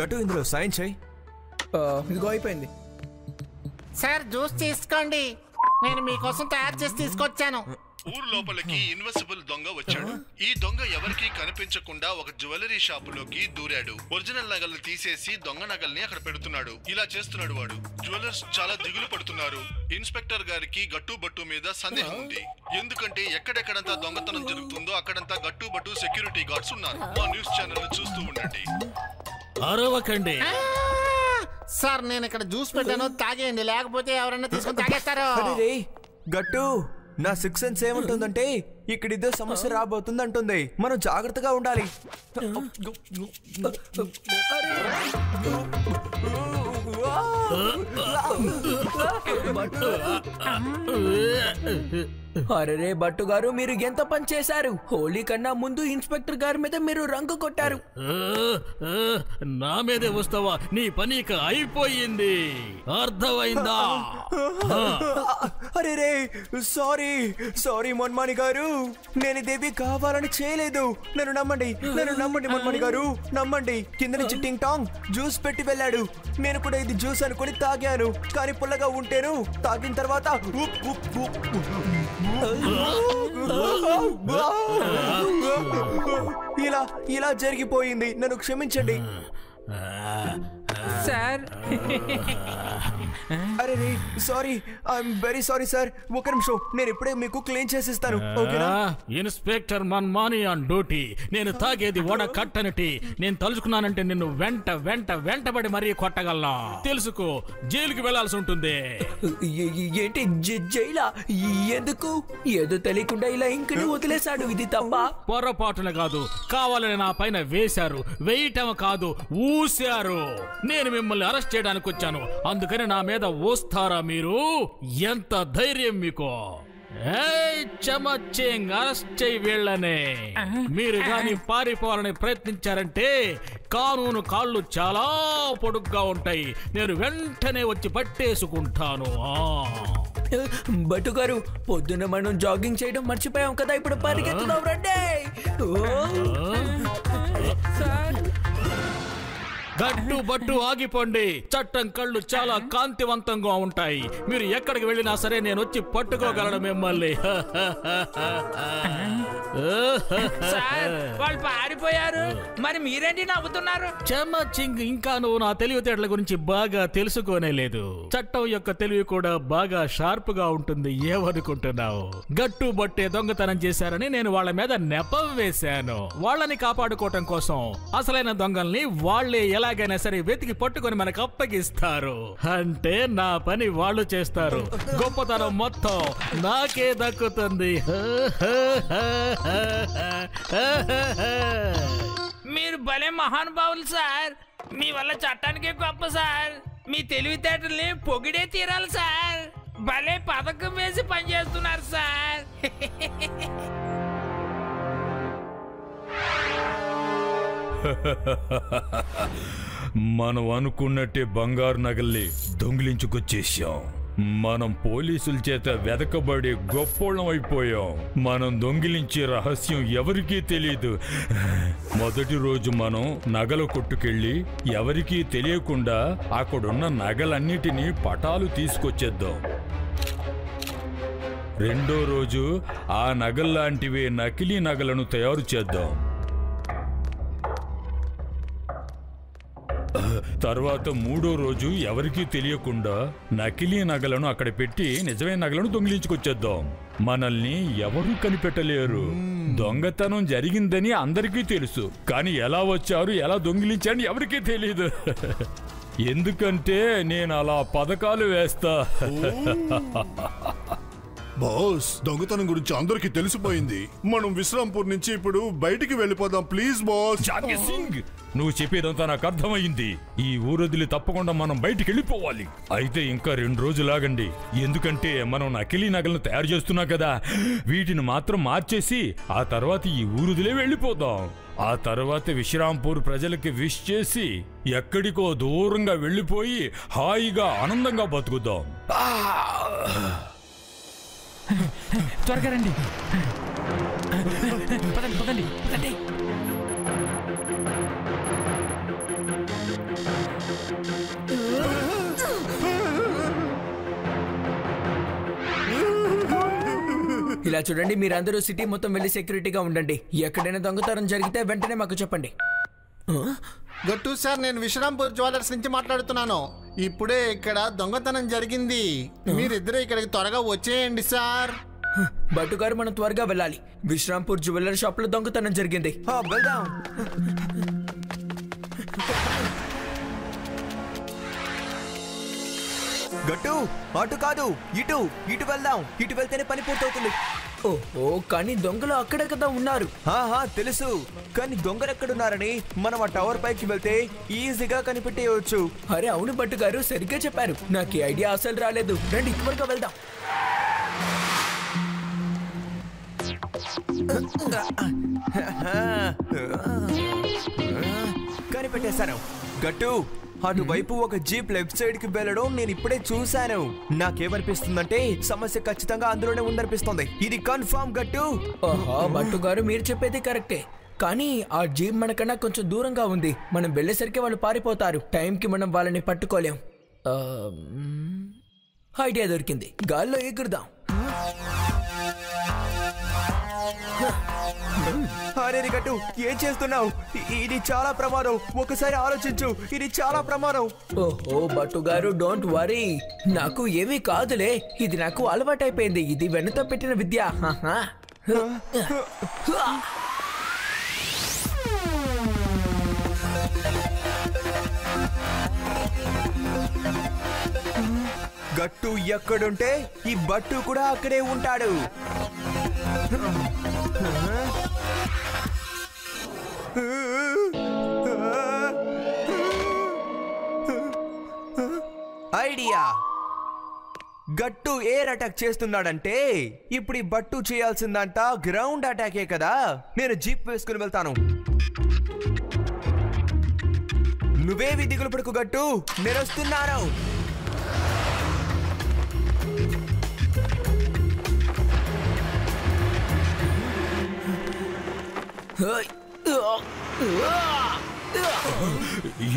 గటు ఇందులో సైన్ చేయి. ఇదిగో అయిపోయింది. సార్ జ్యూస్ తీసుకోండి, నేను మీకోసం తయారు చేసి తీసుకొచ్చాను. ఊరు లోపలికి ఇన్వెసిబుల్ దొంగ వచ్చాడు. ఈ దొంగ ఎవరికీ కనిపించకుండా ఒక జ్యువెలరీ షాపులోకి దూరాడు. ఒరిజినల్ నగల్ని తీసేసి దొంగ నగల్ని అక్కడ పెడుతున్నాడు. ఇలా చేస్తున్నాడు వాడు. జ్యువెలర్స్ చాలా దిగులు పడుతున్నారు. ఇన్స్పెక్టర్ గారికి గట్టుబట్టు మీద సందేహం ఉంది. ఎందుకంటే ఎక్కడెక్కడంతా దొంగతనం జరుగుతుందో అక్కడంతా గట్టుబట్టు సెక్యూరిటీ గార్డ్స్ ఉన్నారు. మా న్యూస్ ఛానల్ చూస్తూ ఉండండి. అరవకండి సార్, నేను ఇక్కడ జ్యూస్ పెట్టాను, తాగేయండి, లేకపోతే ఎవరైనా తీసుకొని తాగేస్తారు. గట్టు, నా 6 సెన్స్ ఏముంటుందంటే ఇక్కడ ఇదే సమస్య రాబోతుంది అంటుంది. మనం జాగ్రత్తగా ఉండాలి. అరే బట్టు గారు, మీరు ఎంత పని చేశారు. హోలీ కన్నా ముందు ఇన్స్పెక్టర్ గారి మీద మీరు రంగు కొట్టారు. నా మీదే వస్తావా? నీ పని ఇక అయిపోయింది, అర్థమైందా? అరే రే, సారీ సారీ మన్మాని గారు, నేను ఇదేవి కావాలని చేయలేదు. నన్ను నమ్మండి, మన్మాని గారు, నమ్మండి. కింద నుంచి టింగ్ టాంగ్ జ్యూస్ పెట్టి వెళ్ళాడు. నేను కూడా ఇది జ్యూస్ అనుకుని తాగాను, కానీ పుల్లగా ఉంటేను. తాగిన తర్వాత ఇలా జరిగిపోయింది. నన్ను క్షమించండి సార్. అరే రే, sorry, I'm very sorry sir. ఒక నిమిషం, నేను ఇప్పుడే మీకు క్లీన్ చేసిస్తాను, ఓకేనా? Inspector Manmani on duty. నేను తాగేది వడ కట్టనటి. నేను తలుచుకున్నానంటే నిన్ను వెంటబడి మరీ కొట్టగలను. తెలుసుకో, జైలుకి వెళ్లాల్సి ఉంటుంది. ఏంటి జైలా? ఎందుకు? ఏదో తెలియకుండా ఇలా ఇంకని వదిలేశాడు. ఇది తప్ప? పొరపాటున కాదు, కావాలని నా పైన వేశారు. వేయటం కాదు, ఊశారు. నేను మిమ్మల్ని అరెస్ట్ చేయడానికి వచ్చాను, అందుకని నా మీద వస్తారా మీరు? ఎంత ధైర్యం మీకు? చమచ్చేంగ్, అరెస్ట్ చేయి వీళ్ళనే. మీరు గాని పారిపోవాలని ప్రయత్నించారంటే కానూను కాళ్ళు చాలా పొడుగ్గా ఉంటాయి. నేను వెంటనే వచ్చి పట్టేసుకుంటాను. బట్టు గారు, పొద్దున్న మనం జాగింగ్ చేయడం మర్చిపోయాం కదా, ఇప్పుడు పరిగెత్తుదాం రండి. గట్టుబట్టు ఆగిపోండి. చట్టం కళ్ళు చాలా కాంతివంతంగా ఉంటాయి. మీరు ఎక్కడికి వెళ్ళినా సరే నేను వచ్చి పట్టుకోగలను మిమ్మల్ని. వాళ్ళు పారిపోయారు, మరి మీరేంటి నవ్వుతున్నారు? చమచింగ్, ఇంకా నువ్వు నా తెలివితేటల గురించి బాగా తెలుసుకోనే లేదు. చట్టం యొక్క తెలివి కూడా బాగా షార్ప్ గా ఉంటుంది. ఏమనుకుంటున్నావు? గట్టుబట్టే దొంగతనం చేశారని నేను వాళ్ళ మీద నెపం వేశాను. వాళ్ళని కాపాడుకోవటం కోసం అసలైన దొంగల్ని వాళ్లే ఎలాగైనా సరే వెతికి పట్టుకొని మనకు అప్పగిస్తారు. అంటే నా పని వాళ్ళు చేస్తారు. గొప్పతనం మొత్తం నాకే దక్కుతుంది. మీరు భలే మహానుభావులు సార్. మీ వల్ల చట్టానికే గొప్ప సార్. మీ తెలివితేటల్ని పొగిడే తీరాలి సార్. భలే పథకం వేసి పనిచేస్తున్నారు సార్. మనం అనుకున్నట్టే బంగారు నగల్ని దొంగిలించుకొచ్చేసాం. మనం పోలీసుల చేత వెదకబడి గొప్పోళ్ళం అయిపోయాం. మనం దొంగిలించే రహస్యం ఎవరికీ తెలియదు. మొదటి రోజు మనం నగల కొట్టుకెళ్ళి ఎవరికీ తెలియకుండా అక్కడున్న నగలన్నిటినీ పటాలు తీసుకొచ్చేద్దాం. రెండో రోజు ఆ నగల్లాంటివే నకిలీ నగలను తయారు చేద్దాం. తర్వాత మూడో రోజు ఎవరికీ తెలియకుండా నకిలీ నగలను అక్కడ పెట్టి నిజమైన నగలను దొంగిలించుకొచ్చేద్దాం. మనల్ని ఎవరూ కనిపెట్టలేరు. దొంగతనం జరిగిందని అందరికీ తెలుసు, కానీ ఎలా వచ్చారు, ఎలా దొంగిలించారని ఎవరికీ తెలియదు. ఎందుకంటే నేను అలా పథకాలు వేస్తా. బాస్, దొంగతనం గురించి అందరికి తెలిసిపోయింది. మనం విశ్రాంపూర్ నుంచి ఇప్పుడు బయటికి వెళ్ళిపోదాం ప్లీజ్ బాస్. జానకి సింగ్, నువ్వు చెప్పేదంతా నాకు అర్థమైంది. ఈ ఊరొదిలి తప్పకుండా మనం బయటికి వెళ్ళిపోవాలి. అయితే ఇంకా 2 రోజులు ఆగండి. ఎందుకంటే మనం నకిలీ నగలను తయారు చేస్తున్నాం కదా, వీటిని మాత్రం మార్చేసి ఆ తర్వాత ఈ ఊరొదిలే వెళ్ళిపోదాం. ఆ తర్వాత విశ్రాంపూర్ ప్రజలకి విష్ చేసి ఎక్కడికో దూరంగా వెళ్ళిపోయి హాయిగా ఆనందంగా బతుకుదాం. త్వరగా రండి. పదండి. ఇలా చూడండి, మీరందరూ సిటీ మొత్తం వెళ్ళి సెక్యూరిటీగా ఉండండి. ఎక్కడైనా దొంగతనం జరిగితే వెంటనే మాకు చెప్పండి. గట్టు సార్, నేను విశ్రాంపూర్ జ్యువెలర్స్ నుంచి మాట్లాడుతున్నాను. ఇప్పుడే ఇక్కడ దొంగతనం జరిగింది. మీరిద్దరూ ఇక్కడికి త్వరగా వచ్చేయండి సార్. భట్టు గారు, మనం త్వరగా వెళ్ళాలి. విశ్రాంపూర్ జ్యువెలర్ షాప్ లో దొంగతనం జరిగింది. వెళ్దాం. గట్టు, అటు కాదు, ఇటు ఇటు వెళ్దాం. ఇటు వెళ్తేనే పని పూర్తవుతుంది. ఓహో, కానీ దొంగలు అక్కడే కదా ఉన్నారు. తెలుసు, కానీ దొంగలు ఎక్కడున్నారని మనం ఆ టవర్ పైకి వెళ్తే ఈజీగా కనిపెట్టేయవచ్చు. అరే అవును భట్టు గారు, సరిగ్గా చెప్పారు. నాకు ఈ ఐడియా అసలు రాలేదు. రండి త్వరగా వెళ్దాం. కనిపెట్టేశాను. గట్టు, అటువైపు ఒక జీప్ లెఫ్ట్ సైడ్ కి వెళ్ళడం నేను ఇప్పుడే చూశాను. నాకేమనిపిస్తుందంటే సమస్య ఖచ్చితంగా అందులోనే ఉందనిపిస్తుంది. ఇది కన్ఫర్మ్ గట్టు. ఓహో భట్టు గారు, మీరు చెప్పేది కరెక్టే. కానీ ఆ జీప్ మనకన్నా కొంచెం దూరంగా ఉంది. మనం వెళ్ళేసరికి వాళ్ళు పారిపోతారు. టైంకి మనం వాళ్ళని పట్టుకోలేం. ఐడియా దొరికింది. గాల్లో ఎగురుదాం. అరే గట్టు, ఏం చేస్తున్నావు? ఇది చాలా ప్రమాదం. ఒకసారి ఆలోచించు, ఇది చాలా ప్రమాదం. ఓహో భట్టు గారు, డోంట్ వరీ. నాకు ఏమీ కాదులే. ఇది నాకు అలవాటైపోయింది. ఇది వెన్నతో పెట్టిన విద్య. గట్టు ఎక్కడుంటే ఈ బట్టు కూడా అక్కడే ఉంటాడు. ఐడియా. గట్టు ఎయిర్ అటాక్ చేస్తున్నాడంటే ఇప్పుడు ఈ బట్టు చేయాల్సిందంట గ్రౌండ్ అటాకే కదా. నేను జీప్ వేసుకుని వెళ్తాను. నువ్వేవి దిగులు పడుకు గట్టు, నేను వస్తున్నాను.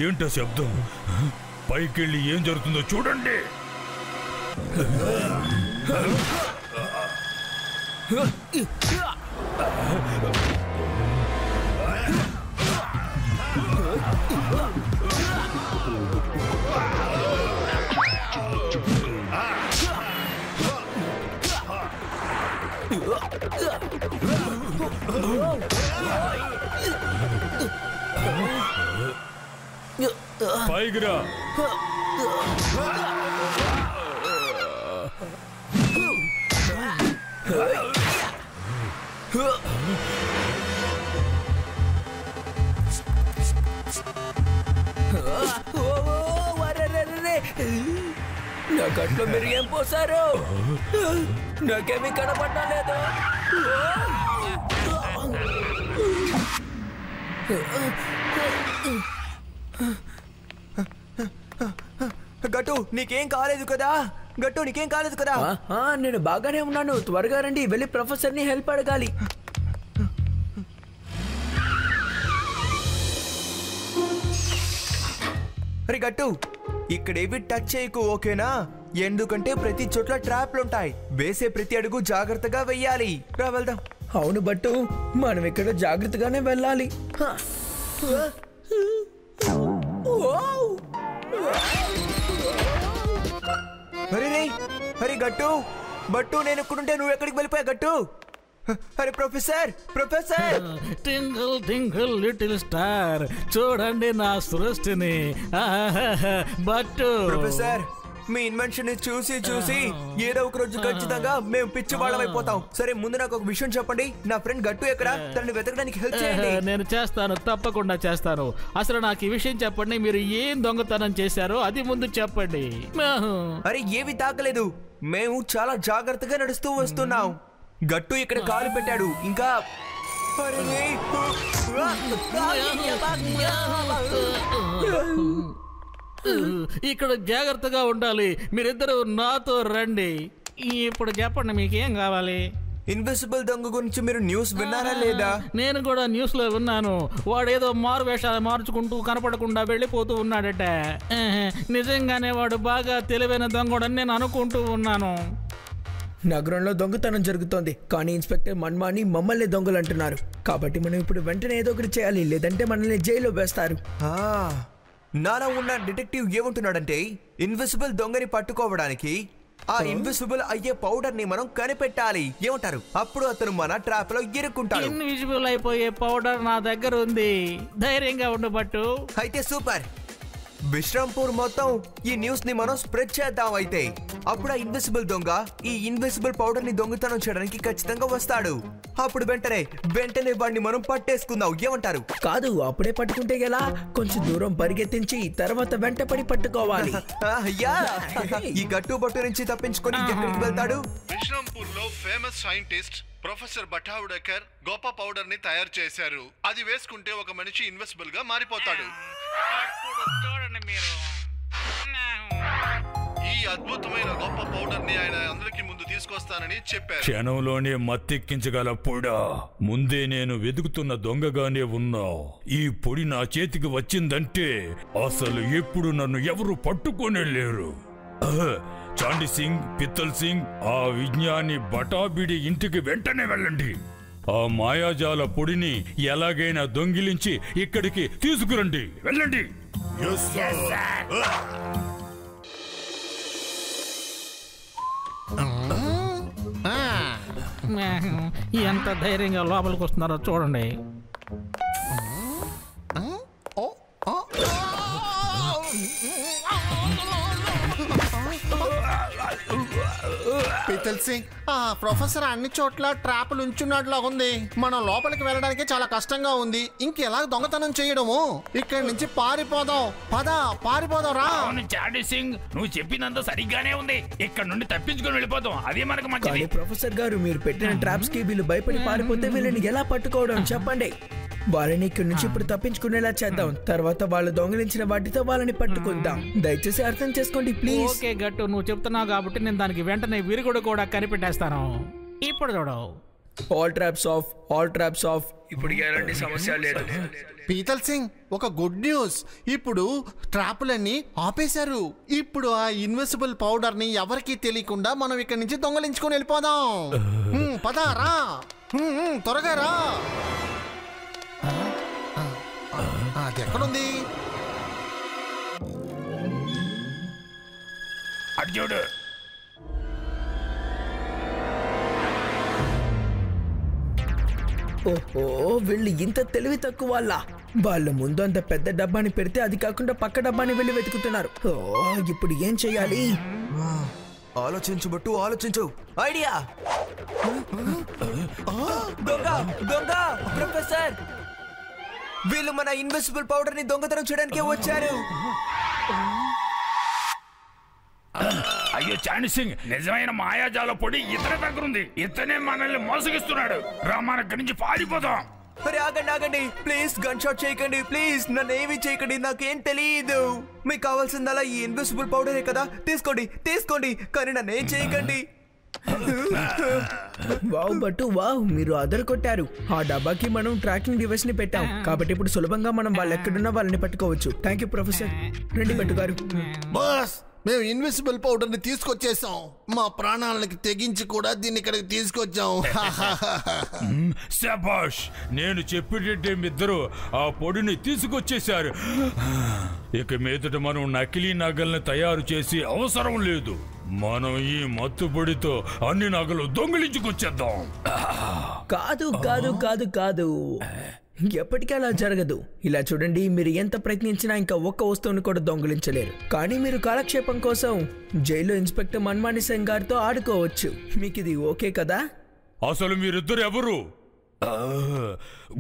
ఏంటో శబ్దం? పైకెళ్ళి ఏం జరుగుతుందో చూడండి. పైకిరా. నా గట్లో మీరు ఏం పోసారు? నాకేమీ కనపడలేదు. గట్టు, నీకేం కాలేదు కదా? గట్టు, నీకేం కాలేదు కదా? నేను బాగానే ఉన్నాను. త్వరగా రండి, వెళ్ళి ప్రొఫెసర్ ని హెల్ప్ అడగాలి. అరే గట్టు, ఇక్కడేవి టచ్ చేయకు, ఓకేనా? ఎందుకంటే ప్రతి చోట్ల ట్రాప్లుంటాయి. వేసే ప్రతి అడుగు జాగ్రత్తగా వెయ్యాలి. రా వెళ్దాం. అవును బట్టు, మనం ఇక్కడ జాగ్రత్తగానే వెళ్ళాలి. అరే గట్టు, బట్టు, నేను ఎక్కడుంటే నువ్వు ఎక్కడికి వెళ్ళిపోయా గట్టు? అరే ప్రొఫెసర్, ప్రొఫెసర్! టింగిల్ టింగిల్ లిటిల్ స్టార్, చూడండి నా సృష్టిని. బట్టు ప్రొఫెసర్, మీ ఇన్వెన్షన్ ని చూసి చూసి ఏదో ఒక రోజు ఖచ్చితంగా మేము పిచ్చి వాళ్ళమైపోతాం. సరే, ముందు నాకు ఒక విషయం చెప్పండి. నా ఫ్రెండ్ గట్టు ఎక్కడ? తనని వెతకడానికి హెల్ప్ చేయండి. నేను చేస్తాను, తప్పకుండా చేస్తాను. అసలు నాకు ఈ విషయం చెప్పండి. మీరు ఏం దొంగతనం చేశారో అది ముందు చెప్పండి. అరే ఏవి తాకలేదు, మేము చాలా జాగ్రత్తగా నడుస్తూ వస్తున్నాం. గట్టు ఇక్కడ కాలు పెట్టాడు. ఇంకా ఇక్కడ జాగ్రత్తగా ఉండాలి. మీరిద్దరు నాతో రండి. ఇప్పుడు చెప్పండి, మీకేం కావాలి? ఇన్విజిబుల్ దొంగ గురించి మీరు న్యూస్ విన్నారా లేదా? నేను కూడా న్యూస్ లో విన్నాను. వాడేదో మారు వేషాలు మార్చుకుంటూ కనపడకుండా వెళ్ళిపోతూ ఉన్నాడట. నిజంగానే వాడు బాగా తెలివైన దొంగడని నేను అనుకుంటూ ఉన్నాను. నగరంలో దొంగతనం జరుగుతోంది, కానీ ఇన్స్పెక్టర్ మన్మాని మమ్మల్ని దొంగలు అంటున్నారు. కాబట్టి మనం ఇప్పుడు వెంటనే ఏదో ఒకటి చేయాలి, లేదంటే మనల్ని జైల్లో వేస్తారు. నాలో ఉన్న డిటెక్టివ్ ఏమంటున్నాడంటే ఇన్విజిబుల్ దొంగని పట్టుకోవడానికి ఆ ఇన్విజిబుల్ అయ్యే పౌడర్ ని మనం కనిపెట్టాలి. ఏమంటారు? అప్పుడు అతను మన ట్రాప్ లో ఇరుక్కుంటాడు. ఇన్విజిబుల్ అయిపోయే పౌడర్ నా దగ్గర ఉంది, ధైర్యంగా ఉండబట్టు. అయితే సూపర్. విశ్రాంపూర్ మొత్తం ఈ న్యూస్ ని మనం స్ప్రెడ్ చేద్దాం. అయితే అప్పుడు ఆ ఇన్విజిబుల్ దొంగ ఈ ఇన్విజిబుల్ పౌడర్ ని దొంగతనం చేయడానికి ఖచ్చితంగా వస్తాడు. అప్పుడు వెంటనే వాడిని మనం పట్టేసుకుందాం. ఏమంటారు? కాదు, అప్పుడే పట్టుకుంటే ఎలా? కొంచెం దూరం పరిగెత్తించి తర్వాత వెంటపడి పట్టుకోవాలి. ఈ గట్టుబట్టు నుంచి తప్పించుకొని ఎక్కడికి వెళ్తాడు? విశ్రాంపూర్ లో ఫేమస్ సైంటిస్ట్ ప్రొఫెసర్ బఠావుడకర్ గొప్ప పౌడర్ ని తయారు చేశారు. అది వేసుకుంటే ఒక మనిషి ఇన్విజిబుల్ గా మారిపోతాడు. చూడండి మీరు, ఈ అద్భుతమైన గొప్ప పౌడర్ ని ఆయన అందరికి ముందు తీసుకొస్తానని చెప్పారు. క్షణంలోనే మత్తెక్కించగల పొడా ముందే నేను వెతుకుతున్న దొంగగానే ఉన్నా. ఈ పొడి నా చేతికి వచ్చిందంటే అసలు ఎప్పుడు నన్ను ఎవరు పట్టుకోనే లేరు. చాండి సింగ్, పిత్తల్ సింగ్, ఆ విజ్ఞాని బటాబిడి ఇంటికి వెంటనే వెళ్ళండి. ఆ మాయాజాల పొడిని ఎలాగైనా దొంగిలించి ఇక్కడికి తీసుకురండి. వెళ్ళండి. ఎంత ధైర్యంగా లోపలికి వస్తున్నారో చూడండి. పితల్ సింగ్, ఆ ప్రొఫెసర్ అన్ని చోట్ల ట్రాపులు ఉంచున్నట్లా ఉంది. మనం లోపలికి వెళ్ళడానికి చాలా కష్టంగా ఉంది. ఇంకెలా దొంగతనం చేయడము? ఇక్కడి నుంచి పారిపోదాం. పారిపోదాం రా. చాండి సింగ్, నువ్వు చెప్పినంత సరిగ్గానే ఉంది. ఇక్కడ నుండి తప్పించుకొని వెళ్ళిపోతాం, అదే మనకు మంచిది. ప్రొఫెసర్ గారు, మీరు పెట్టిన ట్రాప్స్ కి వీళ్ళు భయపడి పారిపోతే వీళ్ళని ఎలా పట్టుకోవడం చెప్పండి. వాళ్ళని ఇక్కడి నుంచి ఇప్పుడు తప్పించుకునేలా చేద్దాం. తర్వాత వాళ్ళు దొంగిలించిన వాటితో వాళ్ళని పట్టుకుందాం. దయచేసి అర్థం చేసుకోండి ప్లీజ్. ఓకే గట్టు, నువ్వు చెప్తున్నావు కాబట్టి నేను దానికి వెంటనే విరుగుడు కూడా కనిపెట్టేస్తాను. ఇప్పుడు చూడవు. All traps of. ఇప్పుడు ఎలాంటి సమస్య లేదు. పీతల్ సింగ్, ఒక గుడ్ న్యూస్. ఇప్పుడు ట్రాపులన్నీ ఆపేశారు. ఇప్పుడు ఆ ఇన్విజిబుల్ పౌడర్ ని ఎవరికీ తెలియకుండా మనం ఇక్కడి నుంచి దొంగలించుకొని వెళ్ళిపోదాం. పదా రా, త్వరగా రా. అది ఎక్కడుంది? అటు చూడు. ఓహో, వీళ్ళు ఇంత తెలివి తక్కువ వాళ్ళ ముందు అంత పెద్ద డబ్బాని పెడితే అది కాకుండా పక్క డబ్బాని వెళ్ళి వెతుకుతున్నారు. ఇప్పుడు ఏం చెయ్యాలి? ఆలోచించు. ఐడియా. దొంగ ప్రొఫెసర్, వీళ్ళు మన ఇన్విజిబుల్ పౌడర్ ని దొంగతనం చేయడానికి వచ్చారు. అయ్యో చాండి సింగ్, నిజమైన మాయాజాల పొడి ఇతని దగ్గర ఉంది. ఇతనే మనల్ని మోసగిస్తున్నాడు. రా, మన ఇక్కడి నుంచి పారిపోదాం. అరే ఆగండి ప్లీజ్, గన్ షాట్ చేయకండి ప్లీజ్. నన్ను ఏమి చేయకండి, నాకేం తెలియదు. మీకు కావాల్సిందలా ఈ ఇన్విజిబుల్ పౌడరే కదా, తీసుకోండి, కానీ నన్ను ఏం చేయకండి. వావ్, మీరు అదరు కొట్టారు. ఆ డబ్బాకి మనం ట్రాకింగ్ డివైస్ ని పెట్టాం కాబట్టి ఇప్పుడు సులభంగా మనం వాళ్ళు ఎక్కడున్నా వాళ్ళని పట్టుకోవచ్చు. Thank you professor. రండి బట్టు గారు. బాస్, మేము ఇన్విజిబుల్ పౌడర్ ని తీసుకొచ్చేసాం. మా ప్రాణాలకి తెగించి కూడా దీన్ని ఇక్కడికి తీసుకొచ్చాం. శభాష్, నేను చెప్పేటట్టే ఇద్దరు ఆ పొడిని తీసుకొచ్చేశారు. ఇక మీదట మనం నకిలీ నగల్ని తయారు చేసి అవసరం లేదు. మనం ఈ మత్తు పొడితో అన్ని నగలు దొంగిలించుకొచ్చేద్దాం. కాదు, ఎప్పటికీ అలా జరగదు. ఇలా చూడండి, మీరు ఎంత ప్రయత్నించినా ఇంకా ఒక్క వస్తువుని కూడా దొంగిలించలేరు. కానీ మీరు కాలక్షేపం కోసం జైల్లో ఇన్స్పెక్టర్ మన్మాని సింగ్ గారితో ఆడుకోవచ్చు. మీకు ఇది ఓకే కదా? అసలు మీరిద్దరు ఎవరు?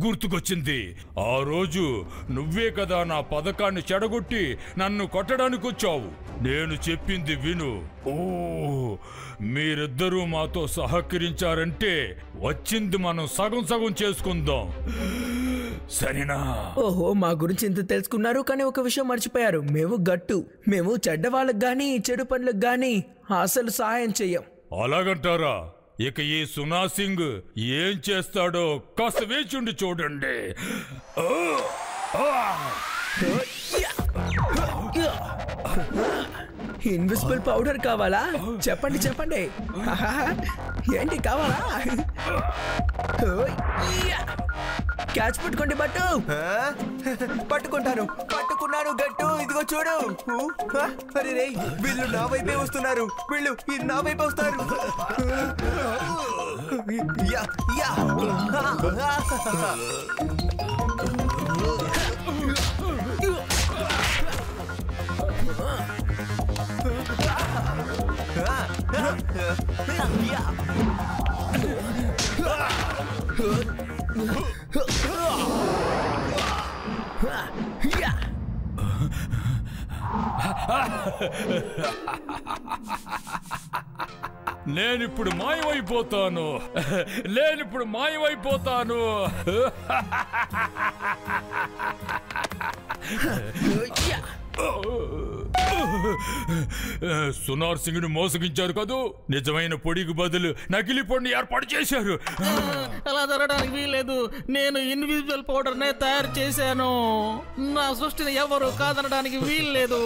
గుర్తుకొచ్చింది. ఆ రోజు నువ్వే కదా నా పథకాన్ని చెడగొట్టి నన్ను కొట్టడానికి వచ్చావు. నేను చెప్పింది విను. మీరిద్దరూ మాతో సహకరించారంటే వచ్చింది మనం సగం చేసుకుందాం, సరేనా? ఓహో, మా గురించి ఇంత తెలుసుకున్నారు, కానీ ఒక విషయం మర్చిపోయారు. మేము చెడ్డ వాళ్ళకి గానీ చెడు పనులకు గానీ అసలు సహాయం చెయ్యం. అలాగంటారా? ఇక ఈ సునా సింగ్ ఏం చేస్తాడో కాస్త వేచుండి చూడండి. ఇన్విజిబుల్ పౌడర్ కావాలా? చెప్పండి చెప్పండి. ఏంటి కావాలా? క్యాచ్ పట్టుకోండి బట్టు. పట్టుకున్నాను గట్టు. ఇదిగో చూడు. అరే రే, వీళ్ళు నా వైపే వస్తున్నారు. వీళ్ళు నా వైపే వస్తారు. Yeah yeah. నేనిప్పుడు మాయమైపోతాను. సునార్ సింగ్ ను మోసగించారు కదూ. నిజమైన పొడికి బదులు నకిలీ పొడిని ఏర్పాటు చేశారు. అలా జరగడానికి వీల్లేదు. నేను ఇన్విజిబుల్ పౌడర్ నే తయారు చేశాను. నా సృష్టిని ఎవరు కాదనడానికి వీల్లేదు.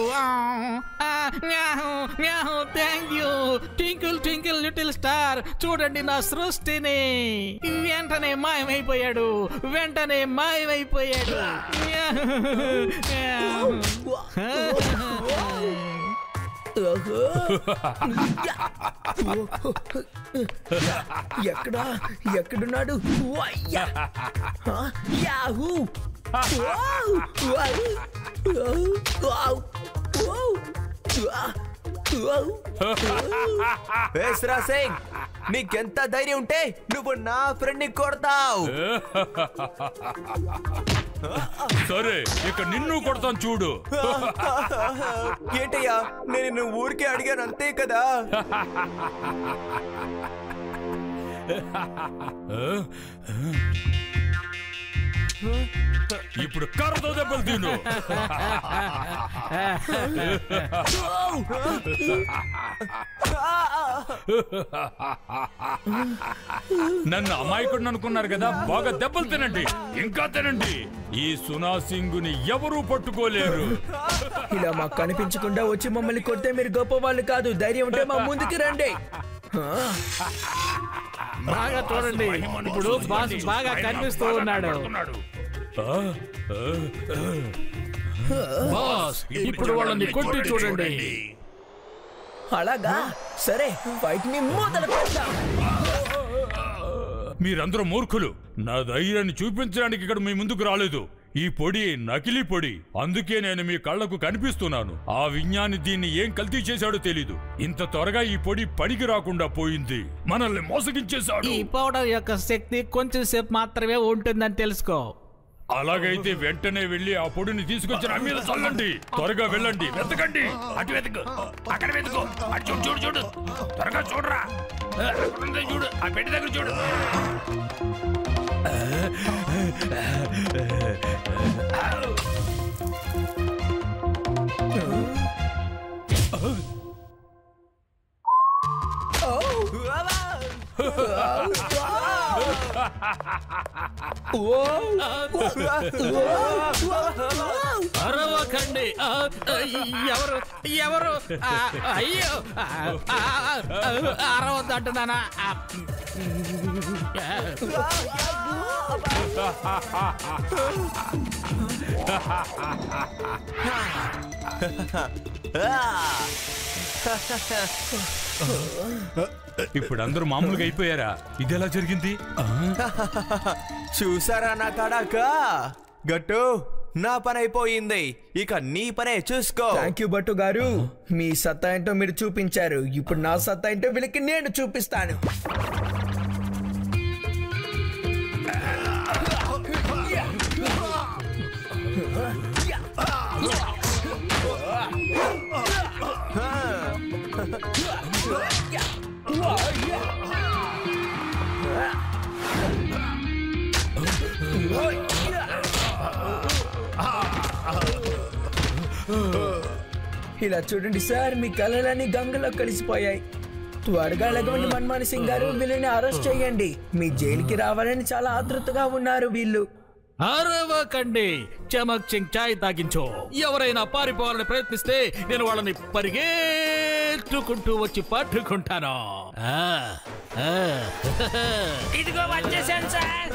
Thank you twinkle twinkle little star. చూడండి నా సృష్టిని. వెంటనే మాయమైపోయాడు. ఎక్కడున్నాడు? సునా సింగ్, నీకెంత ధైర్యం ఉంటే నువ్వు నా ఫ్రెండ్ ని కొడతావు? సరే, ఇక నిన్ను కొడతాను చూడు. ఏంటయ్యా, నేను ఊరికే అడిగాను అంతే కదా. ఇప్పుడు కర్రతో దెబ్బలు తిను. నన్ను అమాయకుడిని అనుకున్నారు కదా, బాగా దెబ్బలు తినండి, ఇంకా తినండి. ఈ సునా సింగ్ ని ఎవరూ పట్టుకోలేరు. ఇలా మాకు కనిపించకుండా వచ్చి మమ్మల్ని కొడితే మీరు గొప్ప వాళ్ళు కాదు. ధైర్యం ఉంటే మా ముందుకి రండి. బాగా చూడండి, ఇప్పుడు బాస్ బాగా కనిపిస్తూ ఉన్నాడు. బాస్ ఇప్పుడు వాళ్ళని కొట్టి చూడండి. అలాగా, సరే ఫైట్ ని మొదలు పెడదాం. మీరందరూ మూర్ఖులు. నా ధైర్యాన్ని చూపించడానికి ఇక్కడ మీ ముందుకు రాలేదు. ఈ పొడి నకిలీ పొడి, అందుకే నేను మీ కళ్లకు కనిపిస్తున్నాను. ఆ విజ్ఞాని దీన్ని ఏం కల్తీ చేశాడో తెలీదు. ఇంత త్వరగా ఈ పొడి పనికి రాకుండా పోయింది. మనల్ని మోసగించేశాడు. ఈ పౌడర్ యొక్క శక్తి కొంచెం సేపు మాత్రమే ఉంటుందని తెలుసుకో. అలాగైతే వెంటనే వెళ్ళి ఆ పొడిని తీసుకొచ్చి నా మీద చల్లండి. త్వరగా వెళ్ళండి, వెతకండి. అటు వెతుకు, అక్కడ వెతుకు, అటు చూడు చూడు చూడు, త్వరగా చూడరా. చూడు, ఆ పెట్టి దగ్గర చూడు. అరవకండి. ఎవరు ఎవరు? అయ్యో, అరవద్దంటున్నానా? ఇప్పుడు అందరూ మామూలుగా అయిపోయారా? ఇది ఎలా జరిగింది? చూసారా నా తడాక? గట్టు, నా పని అయిపోయింది. ఇక నీ పనే చూసుకో. థ్యాంక్ యూ భట్టు గారు. మీ సత్తా ఏంటో మీరు చూపించారు. ఇప్పుడు నా సత్తా ఏంటో వీళ్ళకి నేను చూపిస్తాను. ఇలా చూడండి సార్, మీ కళలన్నీ గంగలో కలిసిపోయాయి. త్వరగా లగవండి మన్మాని సింగ్ గారు, వీళ్ళని అరెస్ట్ చేయండి. మీ జైలుకి రావాలని చాలా ఆతృతగా ఉన్నారు వీళ్ళు. అరవకండి, చమక్ చింగ్ చాయ్ తాగించో. ఎవరైనా పారిపోవాలని ప్రయత్నిస్తే నేను వాళ్ళని పరిగెత్తుకుంటూ వచ్చి పట్టుకుంటాను. ఇదిగో వచ్చేసాను సార్.